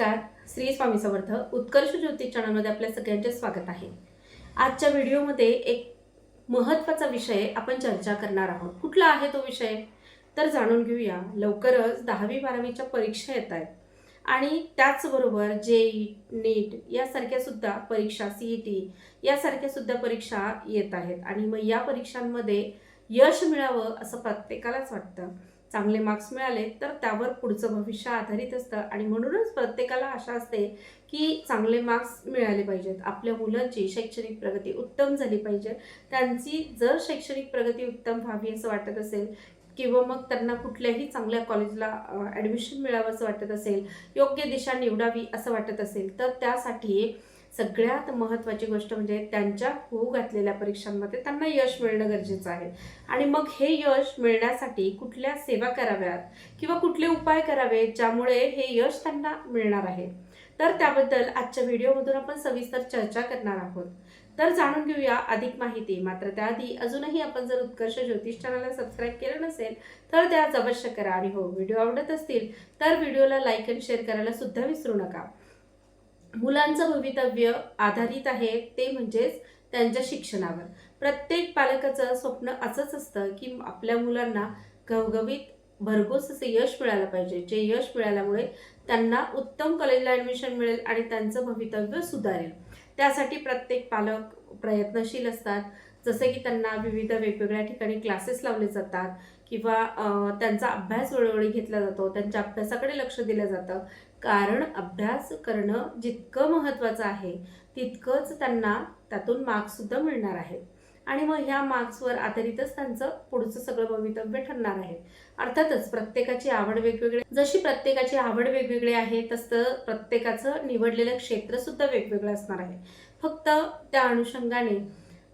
नमस्कार. श्री स्वामी समर्थ. उत्कर्ष ज्योतिष चॅनलमध्ये आपल्या सगळ्यांचे स्वागत आहे. आजच्या व्हिडिओमध्ये एक महत्त्वाचा विषय आपण चर्चा करणार आहोत. कुठला आहे तो विषय तर जाणून घेऊया. लवकरच 10वी-12वीच्या परीक्षा येत आहेत आणि त्याचबरोबर जेई, नीट यासारख्या सुद्धा परीक्षा, CET यासारख्या सुद्धा परीक्षा येत आहेत आणि मग या परीक्षांमध्ये यश मिळावं असं प्रत्येकालाच वाटतं. चांगले मार्क्स मिळाले तर त्यावर पुढचं भविष्य आधारित असतं आणि म्हणूनच प्रत्येकाला आशा असते की चांगले मार्क्स मिळाले पाहिजेत. आपल्या मुलांची शैक्षणिक प्रगती उत्तम झाली पाहिजे. त्यांची जर शैक्षणिक प्रगती उत्तम व्हावी असं वाटत असेल किंवा मग त्यांना कुठल्याही चांगल्या कॉलेजला ॲडमिशन मिळावं असं वाटत असेल, योग्य दिशा निवडावी असं वाटत असेल, तर त्यासाठी सगळ्यात महत्त्वाची गोष्ट म्हणजे त्यांच्या होऊ घातलेल्या परीक्षांमध्ये त्यांना यश मिळणं गरजेचं आहे. आणि मग हे यश मिळण्यासाठी कुठल्या सेवा कराव्यात किंवा कुठले उपाय करावेत ज्यामुळे हे यश त्यांना मिळणार आहे, तर त्याबद्दल आजच्या व्हिडिओमधून आपण सविस्तर चर्चा करणार आहोत. तर जाणून घेऊया अधिक माहिती. मात्र त्याआधी अजूनही आपण जर उत्कर्ष ज्योतिष चॅनलला सबस्क्राईब केलं नसेल तर त्या अवश्य करा आणि हो, व्हिडिओ आवडत असतील तर व्हिडिओला लाईक आणि शेअर करायला सुद्धा विसरू नका. मुलांचं भवितव्य आधारित आहे ते म्हणजेच त्यांच्या शिक्षणावर. प्रत्येक पालकाचं स्वप्न असंच असतं की आपल्या मुलांना घवघवीत भरघोस असं यश मिळालं पाहिजे, जे यश मिळाल्यामुळे त्यांना उत्तम कॉलेजला ॲडमिशन मिळेल आणि त्यांचं भवितव्य सुधारेल. त्यासाठी प्रत्येक पालक प्रयत्नशील असतात. जसे की त्यांना विविध वेगवेगळ्या ठिकाणी क्लासेस लावले जातात किंवा त्यांचा अभ्यास वेळोवेळी घेतला जातो, त्यांच्या अभ्यासाकडे लक्ष दिलं जातं. कारण अभ्यास करणं जितकं महत्त्वाचं आहे तितकंच त्यांना त्यातून मार्क्ससुद्धा मिळणार आहेत आणि मग ह्या मार्क्सवर आधारितच त्यांचं पुढचं सगळं भवितव्य ठरणार आहे. अर्थातच प्रत्येकाची आवड वेगवेगळी, जशी प्रत्येकाची आवड वेगवेगळी आहे तसं प्रत्येकाचं निवडलेलं क्षेत्रसुद्धा वेगवेगळं असणार आहे. फक्त त्या अनुषंगाने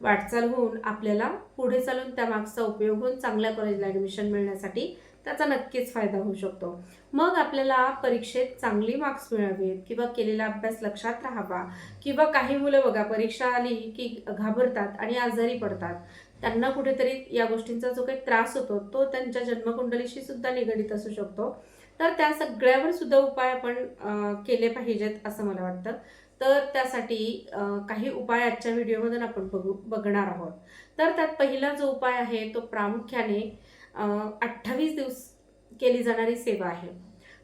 वाटचाल होऊन आपल्याला पुढे चालून त्या मार्क्सचा उपयोग होऊन चांगल्या कॉलेजला ॲडमिशन मिळण्यासाठी त्याचा नक्कीच फायदा होऊ शकतो. मग आपल्याला परीक्षेत चांगली मार्क्स मिळावेत किंवा केलेला अभ्यास लक्षात राहावा किंवा काही मुलं बघा परीक्षा आली की घाबरतात आणि आजारी पडतात. त्यांना कुठेतरी या गोष्टींचा जो काही त्रास होतो तो त्यांच्या जन्मकुंडलीशी सुद्धा निगडीत असू शकतो. तर त्या सगळ्यावर सुद्धा उपाय आपण केले पाहिजेत असं मला वाटतं. तर त्यासाठी काही उपाय आजच्या व्हिडिओमधून आपण बघणार आहोत. तर त्यात पहिला जो उपाय आहे तो प्रामुख्याने 28 दिवस केली जाणारी सेवा आहे.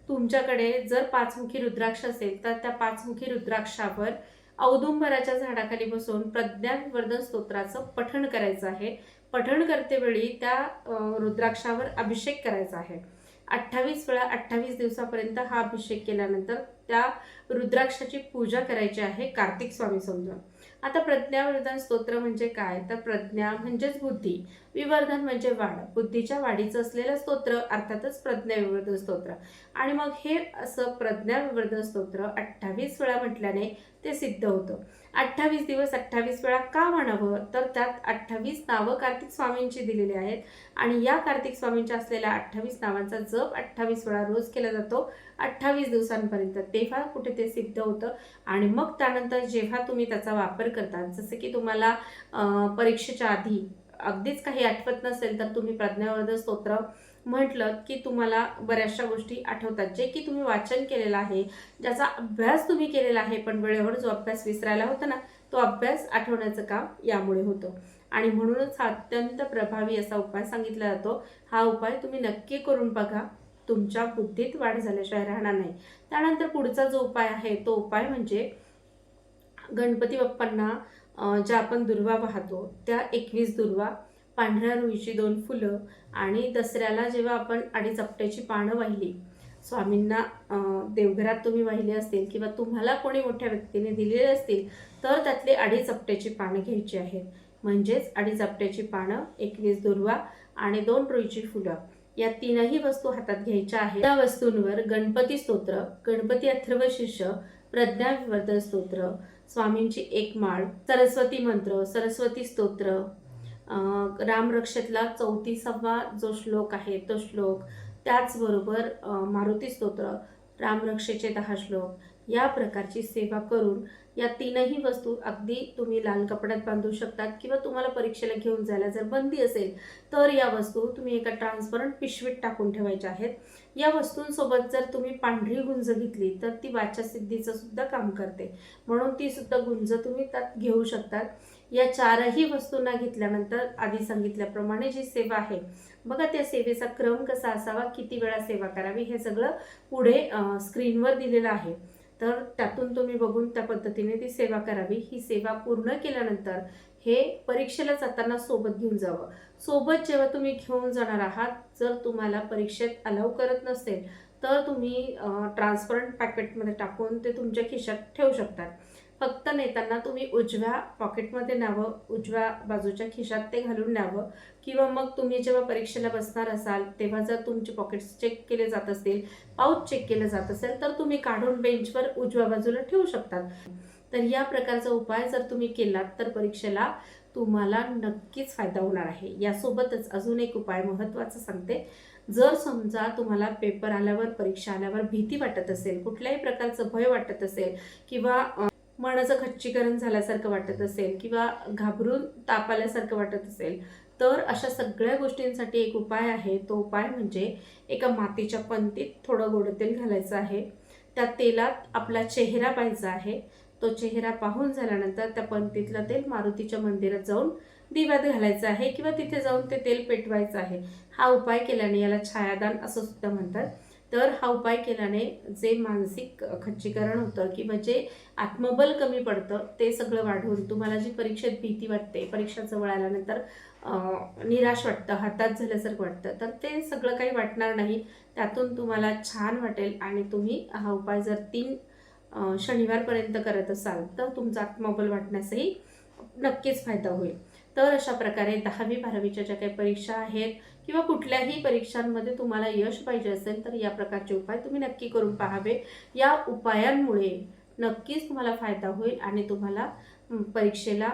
तुमच्याकडे जर पाचमुखी रुद्राक्ष असेल तर त्या पाचमुखी रुद्राक्षावर औदुंबराच्या झाडाखाली बसून प्रज्ञाविवर्धन स्तोत्राचं पठण करायचं आहे. पठण करतेवेळी त्या रुद्राक्षावर अभिषेक करायचा आहे. 28 वेळा 28 दिवसापर्यंत हा अभिषेक केल्यानंतर त्या रुद्राक्षाची पूजा करायची आहे कार्तिक स्वामी समजून. आता प्रज्ञाविवर्धन स्तोत्र म्हणजे काय तर प्रज्ञा म्हणजेच बुद्धी, विवर्धन म्हणजे वाढ, बुद्धीच्या वाढीचं असलेलं स्तोत्र अर्थातच प्रज्ञाविवर्धन स्तोत्र. आणि मग हे असं प्रज्ञाविवर्धन स्तोत्र 28 वेळा म्हटल्याने ते सिद्ध होतं. 28 दिवस 28 वेळा का म्हणावं तर त्यात 28 नावं कार्तिक स्वामींची दिलेली आहेत आणि या कार्तिक स्वामींच्या असलेल्या 28 नावांचा जप 28 वेळा रोज केला जातो 28 दिवसांपर्यंत. तेव्हा कुठे ते सिद्ध होतं आणि मग त्यानंतर जेव्हा तुम्ही त्याचा वापर करता, जसं की तुम्हाला परीक्षेच्या आधी अगदीच काही आठवत नसेल तर तुम्ही प्रज्ञाविवर्धन स्तोत्र म्हटलं की तुम्हाला बऱ्याचशा गोष्टी आठवतात, जे की तुम्ही वाचन केलेलं आहे, ज्याचा अभ्यास तुम्ही केलेला आहे. पण वेळेवर जो अभ्यास विसरायला होता ना तो अभ्यास आठवण्याचं काम यामुळे होतं आणि म्हणूनच हा अत्यंत प्रभावी असा उपाय सांगितला जातो. हा उपाय तुम्ही नक्की करून बघा, तुमच्या बुद्धीत वाढ झाल्याशिवाय राहणार नाही. त्यानंतर पुढचा जो उपाय आहे तो उपाय म्हणजे गणपती बाप्पांना ज्या आपण दुर्वा वाहतो त्या 21 दुर्वा, पांढऱ्या रुईची 2 फुलं आणि दसऱ्याला जेव्हा आपण अडीच आपट्याची पानं वाहिली, स्वामींना देवघरात तुम्ही वाहिले असतील किंवा तुम्हाला कोणी मोठ्या व्यक्तीने दिलेले असतील तर त्यातले अडीच आपट्याची पानं घ्यायची आहेत. म्हणजेच अडीच आपट्याची पानं, 21 दुर्वा आणि 2 रुईची फुलं या तीनही वस्तू हातात घ्यायच्या आहेत. त्या वस्तूंवर गणपती स्तोत्र, गणपती अथर्वशीर्ष, प्रज्ञाविवर्धन स्तोत्र, स्वामींची एक माळ, सरस्वती मंत्र, सरस्वती स्तोत्र, रामरक्षेतला 34वा जो श्लोक आहे तो श्लोक, त्याचबरोबर मारुती स्तोत्र, रामरक्षेचे 10 श्लोक या प्रकारची सेवा करून या तीनही वस्तू अगदी तुम्ही लाल कपड्यात बांधू शकतात किंवा तुम्हाला परीक्षेला घेऊन जायला जर बंदी असेल तर या वस्तू तुम्ही एका ट्रान्सपरंट पिशवीत टाकून ठेवायच्या आहेत. या वस्तूंसोबत जर तुम्ही पांढरी गुंज घेतली तर ती वाचासिद्धीचं सुद्धा काम करते, म्हणून ती सुद्धा गुंज तुम्ही त्यात घेऊ शकतात. या चारही वस्तूंना घेतल्यानंतर आधी सांगितल्याप्रमाणे जी सेवा आहे बघा, त्या सेवेचा क्रम कसा असावा, किती वेळा सेवा करावी, हे सगळं पुढे स्क्रीनवर दिलेलं आहे. तर त्यातून तुम्ही बघून त्या पद्धतीने ती सेवा करावी. ही सेवा पूर्ण केल्यानंतर हे परीक्षेला जाताना सोबत घेऊन जावं. सोबत जेव्हा तुम्ही घेऊन जाणार आहात, जर तुम्हाला परीक्षेत अलाउ करत नसेल तर तुम्ही ट्रान्सपरंट पॅकेटमध्ये टाकून ते तुमच्या खिशात ठेवू शकतात. फक्त नेताना तुम्ही उजव्या पॉकेटमध्ये न्यावं, उजव्या बाजूच्या खिशात ते घालून न्यावं. किंवा मग तुम्ही जेव्हा परीक्षेला बसणार असाल तेव्हा जर तुमचे पॉकेट्स चेक केले जात असतील, पाऊच चेक केलं जात असेल तर तुम्ही काढून बेंचवर उजव्या बाजूला ठेवू शकतात. तर या प्रकारचा उपाय जर तुम्ही केलात तर परीक्षेला तुम्हाला नक्कीच फायदा होणार आहे. यासोबतच अजून एक उपाय महत्त्वाचा सांगते. जर समजा तुम्हाला पेपर आल्यावर, परीक्षा आल्यावर भीती वाटत असेल, कुठल्याही प्रकारचं भय वाटत असेल किंवा मनाचं खच्चीकरण झाल्यासारखं वाटत असेल किंवा घाबरून ताप आल्यासारखं वाटत असेल, तर अशा सगळ्या गोष्टींसाठी एक उपाय आहे. तो उपाय म्हणजे एका मातीच्या पंतीत थोडं गोडं तेल घालायचं आहे. त्या तेलात आपला चेहरा पाहायचा आहे. तो चेहरा पाहून झाल्यानंतर त्या पंतीतलं तेल मारुतीच्या मंदिरात जाऊन दिव्यात घालायचं आहे किंवा तिथे जाऊन ते तेल पेटवायचं आहे. हा उपाय केल्याने, याला छायादान असं सुद्धा म्हणतात, तर हा उपाय केल्याने जे मानसिक खच्चीकरण होतं किंवा जे आत्मबल कमी पडतं ते सगळं वाढून तुम्हाला जी परीक्षेत भीती वाटते, परीक्षा जवळ आल्यानंतर निराश वाटतं, हताश झाल्यासारखं वाटतं, तर ते सगळं काही वाटणार नाही. त्यातून तुम्हाला छान वाटेल आणि तुम्ही हा उपाय जर 3 शनिवारपर्यंत करत असाल तर तुमचा आत्मबल वाटण्यासही नक्कीच फायदा होईल. तर अशा प्रकारे 10वी 12वीच्या ज्या काही परीक्षा आहेत किंवा कुठल्याही परीक्षांमध्ये तुम्हाला यश पाहिजे असेल तर या प्रकारचे उपाय तुम्ही नक्की करून पाहावे. या उपायांमुळे नक्कीच तुम्हाला फायदा होईल आणि तुम्हाला परीक्षेला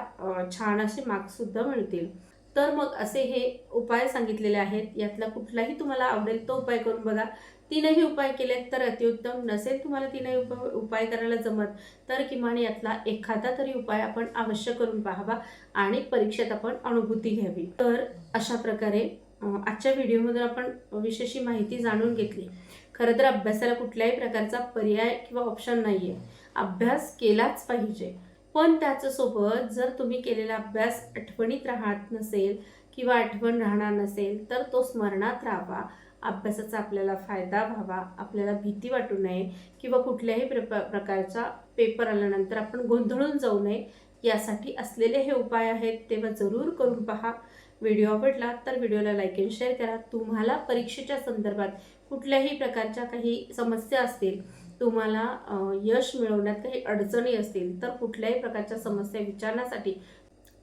छान असे मार्क्ससुद्धा मिळतील. तर मग असे हे उपाय सांगितलेले आहेत. यातला कुठलाही तुम्हाला आवडेल तो उपाय करून बघा. तीनही उपाय केलेत तर अतिउत्तम. नसेल तुम्हाला तीनही उपाय करायला जमत तर किमान यातला एखादा तरी उपाय आपण अवश्य करून पाहावा आणि परीक्षेत आपण अनुभूती घ्यावी. तर अशा प्रकारे आजच्या व्हिडिओमध्ये आपण विशेष माहिती जाणून घेतली. खरं तर अभ्यासाला कुठल्याही प्रकारचा पर्याय किंवा ऑप्शन नाही आहे. अभ्यास केलाच पाहिजे. पण त्याच्यासोबत जर तुम्ही केलेला अभ्यास आठवणीत राहत नसेल किंवा आठवण राहणार नसेल तर तो स्मरणात राहावा. अभ्यासाचा आपल्याला फायदा व्हावा, आपल्याला भीती वाटू नये किंवा कुठल्याही प्रकारचा पेपर आल्यानंतर आपण गोंधळून जाऊ नये, यासाठी असलेले हे उपाय आहेत. तेव्हा जरूर करून पहा. व्हिडिओ आवडला तर व्हिडिओला लाईक आणि शेअर करा. तुम्हाला परीक्षेच्या संदर्भात कुठल्याही प्रकारच्या काही समस्या असतील, तुम्हाला यश मिळवण्यात काही अडचणी असतील तर कुठल्याही प्रकारच्या समस्या विचारण्यासाठी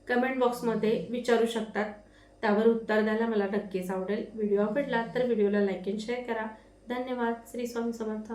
कमेंट बॉक्समध्ये विचारू शकतात. त्यावर उत्तर द्यायला मला नक्कीच आवडेल. व्हिडिओ आवडला तर व्हिडिओला लाईक आणि शेअर करा. धन्यवाद. श्री स्वामी समर्थ.